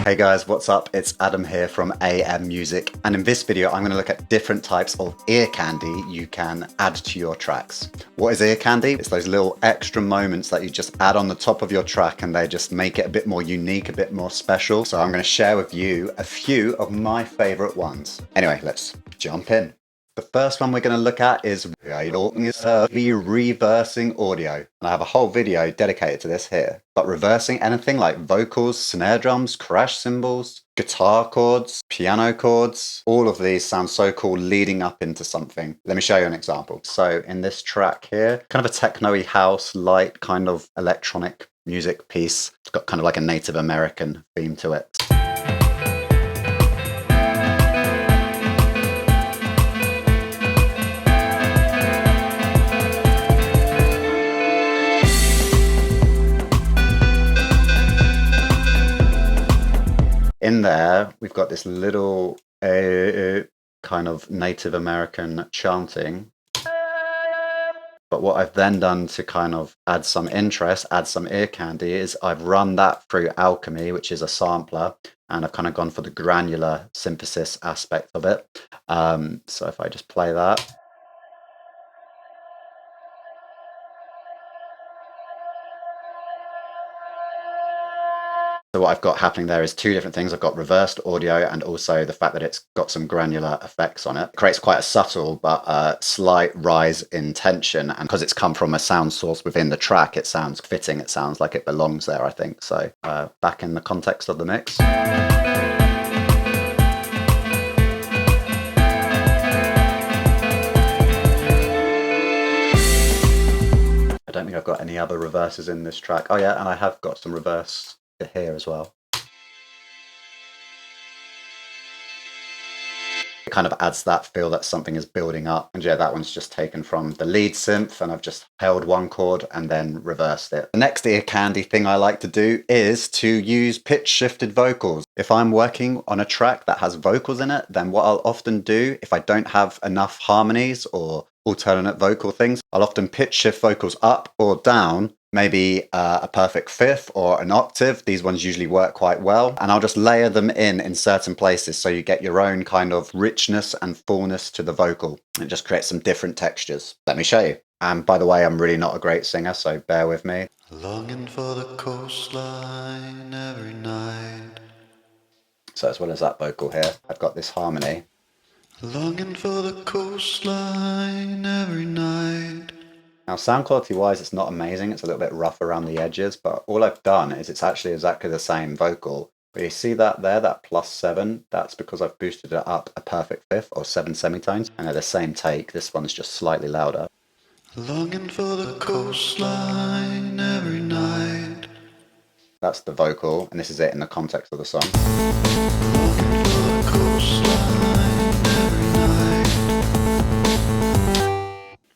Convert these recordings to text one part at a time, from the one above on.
Hey guys, what's up? It's Adam here from AM Music, and in this video I'm going to look at different types of ear candy you can add to your tracks. What is ear candy? It's those little extra moments that you just add on the top of your track and they just make it a bit more unique, a bit more special. So I'm going to share with you a few of my favorite ones. Anyway, let's jump in. The first one we're going to look at is the reversing audio. And I have a whole video dedicated to this here. But reversing anything like vocals, snare drums, crash cymbals, guitar chords, piano chords, all of these sound so cool leading up into something. Let me show you an example. So in this track here, kind of a techno-y house, light kind of electronic music piece. It's got kind of like a Native American theme to it. In there, we've got this little kind of Native American chanting. But what I've then done to kind of add some interest, add some ear candy, is I've run that through Alchemy, which is a sampler, and I've kind of gone for the granular synthesis aspect of it. So if I just play that. So what I've got happening there is two different things. I've got reversed audio and also the fact that it's got some granular effects on it. It creates quite a subtle but slight rise in tension, and because it's come from a sound source within the track, it sounds fitting, it sounds like it belongs there, I think. So back in the context of the mix. I don't think I've got any other reverses in this track. Oh yeah, and I have got some reverse here as well. It kind of adds that feel that something is building up. And yeah, that one's just taken from the lead synth, and I've just held one chord and then reversed it. The next ear candy thing I like to do is to use pitch shifted vocals. If I'm working on a track that has vocals in it, then what I'll often do, if I don't have enough harmonies or alternate vocal things, I'll often pitch shift vocals up or down, maybe a perfect fifth or an octave. These ones usually work quite well. And I'll just layer them in certain places so you get your own kind of richness and fullness to the vocal. It just creates some different textures. Let me show you. And by the way, I'm really not a great singer, so bear with me. Longing for the coastline every night. So as well as that vocal here, I've got this harmony. Longing for the coastline every night. Now, sound quality wise, it's not amazing. It's a little bit rough around the edges, but all I've done is it's actually exactly the same vocal. But you see that there, that +7, that's because I've boosted it up a perfect fifth or 7 semitones. And at the same take, this one's just slightly louder. Longing for the coastline every night. That's the vocal, and this is it in the context of the song. Longing for the coastline every night.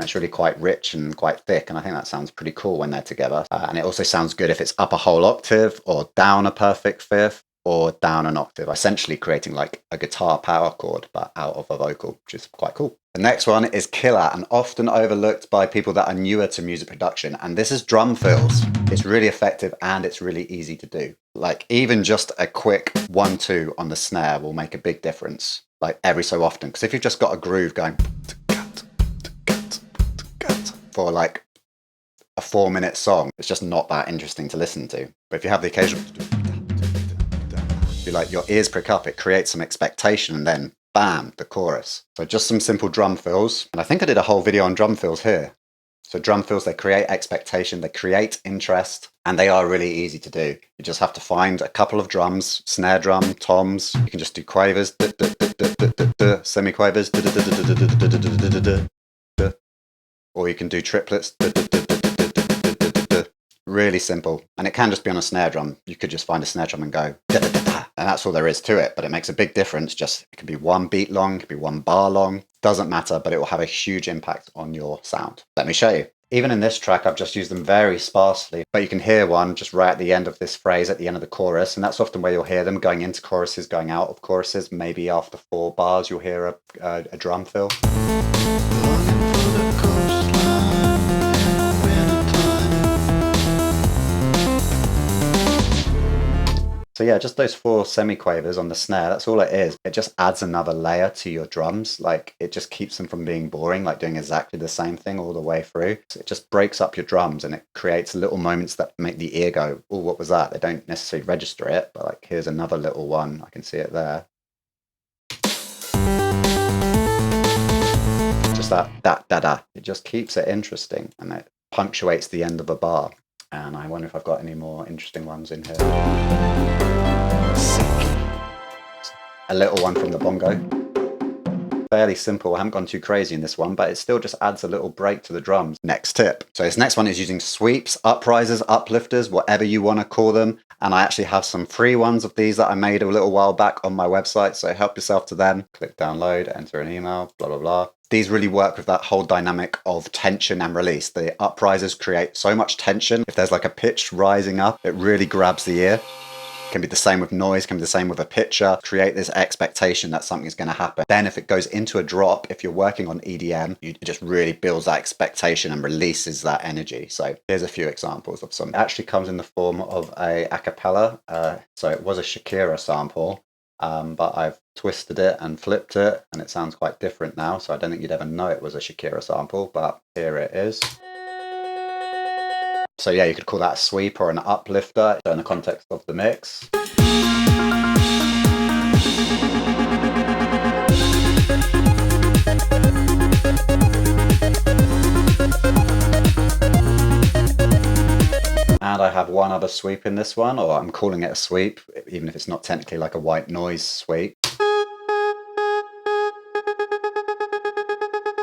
It's really quite rich and quite thick, and I think that sounds pretty cool when they're together. And it also sounds good if it's up a whole octave or down a perfect fifth or down an octave, essentially creating like a guitar power chord but out of a vocal, which is quite cool. The next one is killer and often overlooked by people that are newer to music production, and this is drum fills. It's really effective and it's really easy to do. Like even just a quick 1-2 on the snare will make a big difference, like every so often, because if you've just got a groove going for like a 4-minute song, it's just not that interesting to listen to. But if you have the occasional, you like your ears prick up, it creates some expectation, and then bam, the chorus. So just some simple drum fills, and I think I did a whole video on drum fills here. So drum fills, they create expectation, they create interest, and they are really easy to do. You just have to find a couple of drums, snare drum, toms. You can just do quavers, semi-quavers, or you can do triplets. Really simple. And it can just be on a snare drum. You could just find a snare drum and go da, da, da, da. And that's all there is to it, but it makes a big difference. Just it can be one beat long, it could be one bar long, doesn't matter, but it will have a huge impact on your sound. Let me show you. Even in this track, I've just used them very sparsely, but you can hear one just right at the end of this phrase, at the end of the chorus, and that's often where you'll hear them going into choruses, going out of choruses. Maybe after 4 bars, you'll hear a drum fill. So yeah, just those 4 semiquavers on the snare, that's all it is. It just adds another layer to your drums. Like it just keeps them from being boring, like doing exactly the same thing all the way through. So it just breaks up your drums and it creates little moments that make the ear go, oh, what was that? They don't necessarily register it, but like here's another little one. I can see it there. Just that da. It just keeps it interesting and it punctuates the end of a bar. And I wonder if I've got any more interesting ones in here. A little one from the bongo. Fairly simple. I haven't gone too crazy in this one, but it still just adds a little break to the drums. Next tip. So this next one is using sweeps, uprisers, uplifters, whatever you want to call them. And I actually have some free ones of these that I made a little while back on my website. So help yourself to them. Click download, enter an email, blah, blah, blah. These really work with that whole dynamic of tension and release. The uprisers create so much tension. If there's like a pitch rising up, it really grabs the ear. Can be the same with noise, can be the same with a pitcher. Create this expectation that something's going to happen. Then if it goes into a drop, if you're working on EDM, it just really builds that expectation and releases that energy. So here's a few examples of some. It actually comes in the form of a cappella. So it was a Shakira sample, but I've twisted it and flipped it and it sounds quite different now. So I don't think you'd ever know it was a Shakira sample, but here it is. So yeah, you could call that a sweep or an uplifter in the context of the mix. And I have one other sweep in this one, or I'm calling it a sweep, even if it's not technically like a white noise sweep.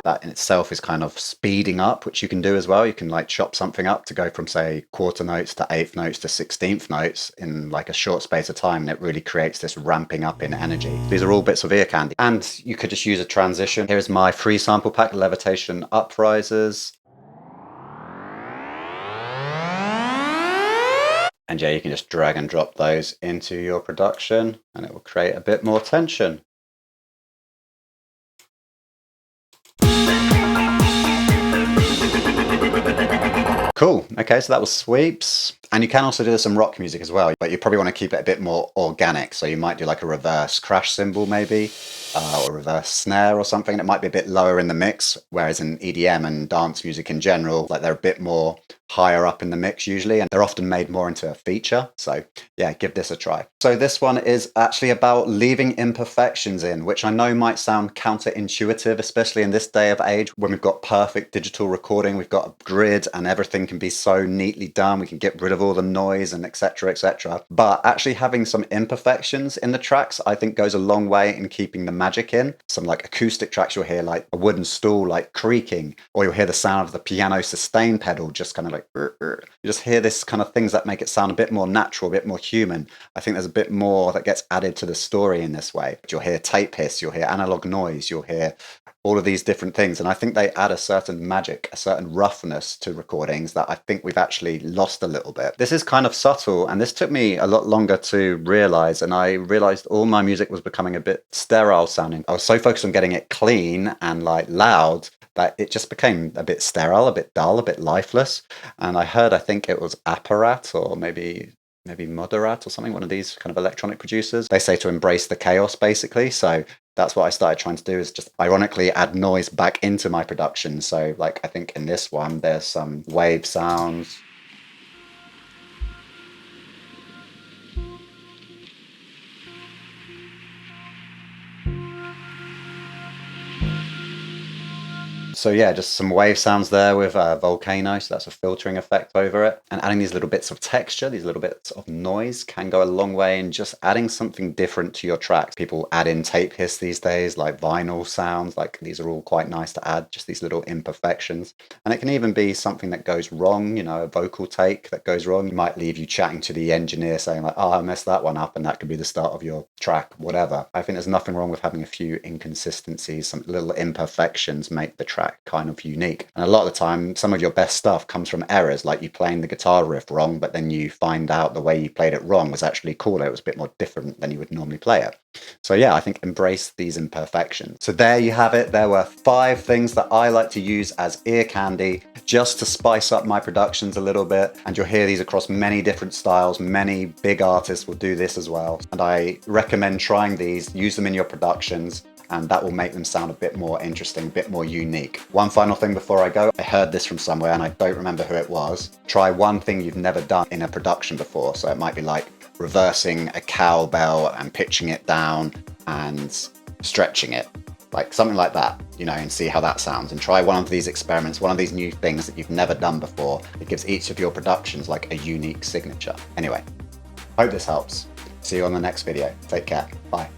That in itself is kind of speeding up, which you can do as well. You can like chop something up to go from say quarter notes to eighth notes to 16th notes in like a short space of time, and it really creates this ramping up in energy. These are all bits of ear candy, and you could just use a transition. Here's my free sample pack, Levitation Uprisers. And yeah, you can just drag and drop those into your production and it will create a bit more tension. Cool. Okay, so that was sweeps. And you can also do some rock music as well, but you probably want to keep it a bit more organic. So you might do like a reverse crash cymbal maybe, or a reverse snare or something. It might be a bit lower in the mix, whereas in EDM and dance music in general, like they're a bit more higher up in the mix usually, and they're often made more into a feature. So yeah, give this a try. So this one is actually about leaving imperfections in, which I know might sound counterintuitive, especially in this day of age when we've got perfect digital recording, we've got a grid and everything can be so neatly done. We can get rid of all the noise and etc, etc. But actually having some imperfections in the tracks, I think goes a long way in keeping the magic in. Some like acoustic tracks, you'll hear like a wooden stool like creaking, or you'll hear the sound of the piano sustain pedal just kind of like, you just hear this kind of things that make it sound a bit more natural, a bit more human. I think there's a bit more that gets added to the story in this way. You'll hear tape hiss, you'll hear analog noise, you'll hear all of these different things. And I think they add a certain magic, a certain roughness to recordings that I think we've actually lost a little bit. This is kind of subtle, and this took me a lot longer to realize. And I realized all my music was becoming a bit sterile sounding. I was so focused on getting it clean and like loud that it just became a bit sterile, a bit dull, a bit lifeless. And I heard, I think it was Apparat or maybe Moderat or something, one of these kind of electronic producers. They say to embrace the chaos, basically. So that's what I started trying to do, is just ironically add noise back into my production. So like, I think in this one, there's some wave sounds. So yeah, just some wave sounds there with Volcano, so that's a filtering effect over it. And adding these little bits of texture, these little bits of noise can go a long way in just adding something different to your tracks. People add in tape hiss these days, like vinyl sounds, like these are all quite nice to add, just these little imperfections. And it can even be something that goes wrong, you know, a vocal take that goes wrong. It might leave you chatting to the engineer saying like, oh, I messed that one up, and that could be the start of your track, whatever. I think there's nothing wrong with having a few inconsistencies, some little imperfections make the track track kind of unique. And a lot of the time, some of your best stuff comes from errors, like you playing the guitar riff wrong, but then you find out the way you played it wrong was actually cooler. It was a bit more different than you would normally play it. So yeah, I think embrace these imperfections. So there you have it. There were 5 things that I like to use as ear candy just to spice up my productions a little bit. And you'll hear these across many different styles. Many big artists will do this as well. And I recommend trying these, use them in your productions, and that will make them sound a bit more interesting, a bit more unique. One final thing before I go, I heard this from somewhere and I don't remember who it was. Try one thing you've never done in a production before. So it might be like reversing a cowbell and pitching it down and stretching it, like something like that, you know, and see how that sounds. And try one of these experiments, one of these new things that you've never done before. It gives each of your productions like a unique signature. Anyway, hope this helps. See you on the next video. Take care. Bye.